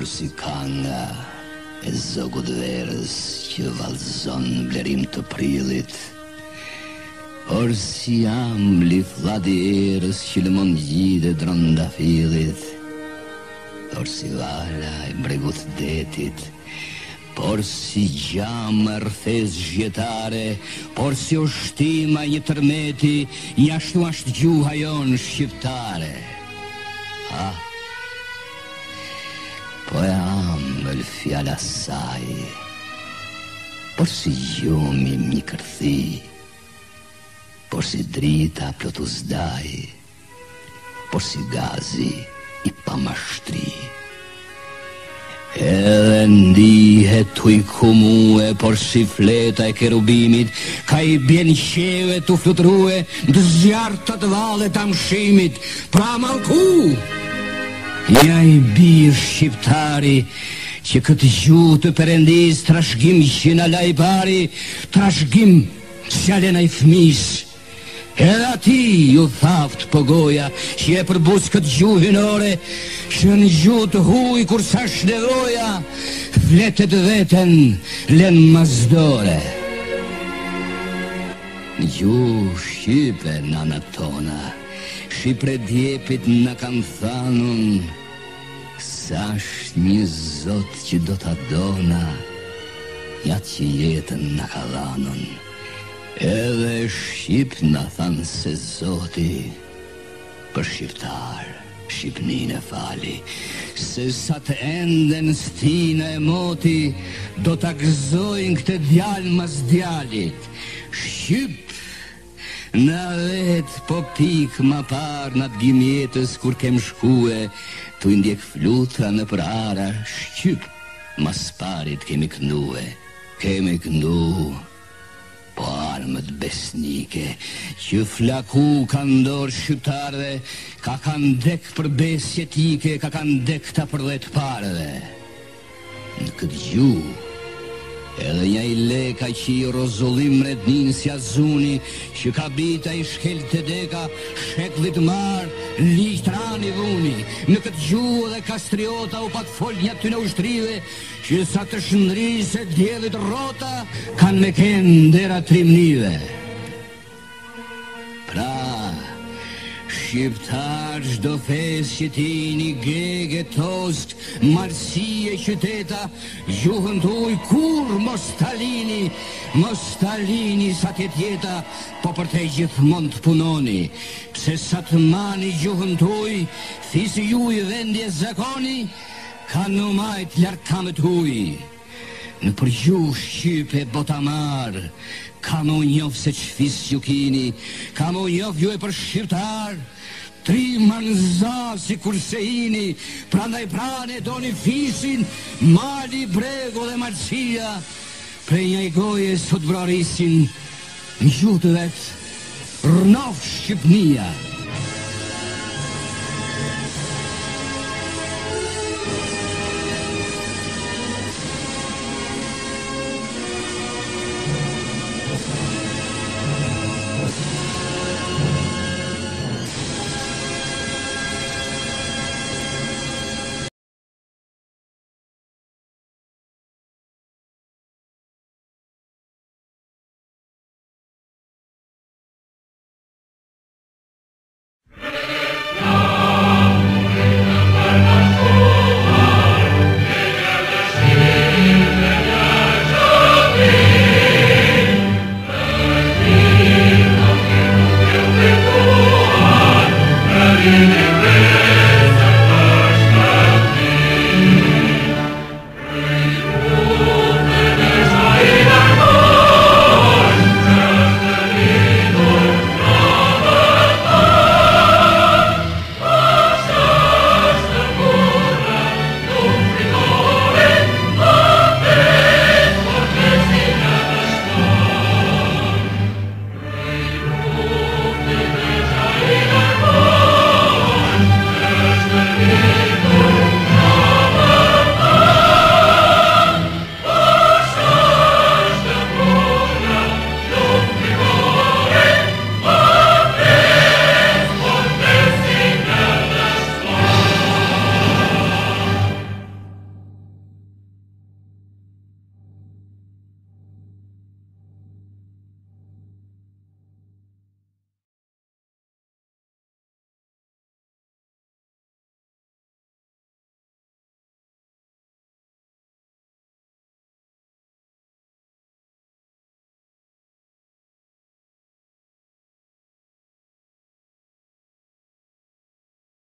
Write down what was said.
Por si kanga e zogut verës që valzon blerim të prillit, por si ambli fladi erës që lëmon gjide drondafillit, por si vala e bregut detit, por si gjama rthes zgjetare, por si ushtima një tërmeti, jashtu ashtë gjuha jonë shqiptare. Po e ambël fjala saj, por si gjumi një kërthi, por si drita plotu zdaj, por si gazi i pamashtri. Edhe ndihet tuj kumue, por si fleta e kerubimit, ka i bjen qeve të flutrue, në zjartat vale të mshimit, pra malku, ja i bir shqiptari, që këtë gjuhë të perendis, trashgim qina lajbari, trashgim s'jalen ai fmis. Edhe ati ju thaft po goja, që e përbus këtë gjuhë hinore, që në gjuhë të huj kur sash nevoja, fletet veten len mazdore. Në gjuhë Shqipe nana tona, Shqipre djepit në kanë thanun, sash një zot që do t'a dona, ja që jetën në ka dhanun. Edhe Shqip në thanë se zoti, për shqiptar, Shqipnin e fali, se sa të enden stina e moti, do t'a gëzojnë këtë djalë mas djalit. Shqip, në vetë po pik ma par në të gjimjetës kur kem shkue, tu indjek flutra në për ara. Shqip, mas parit kemi këndue, kemi këndu, po armët besnike, që flaku ka ndorë shqiptarve, ka kanë dek për besje tike, ka kanë dek ta për dhe të parve. Në këtë gjuhë, edhe nja i leka që i rozullim rednin si azuni, që ka bita i shkel të deka, sheklit marë, liqtrani vuni. Në këtë gjuhë dhe kastriota u pat fol një të në ushtrive, që sa të shëndri se djelit rota, kanë me kënë dera trimnive. Pra, shqiptar çdo fes që tini gege tosk, marsie qyteta, gjuhën tuj kur mos talini sa tjetjeta, po për te gjithmon të punoni, pse sa të mani gjuhën tuj, thisi ju i vendje zakoni, ka në majt larkamet huj. Në përgjuh Shqipe botamar, ka më njof se qfis ju kini, ka më njof ju e për shqiptar, tri manza si kurse ini, prandaj prane doni fisin, mali, brego dhe marcia, prej një i goje sot brarisin, në gjutë vetë, rënof Shqipnia.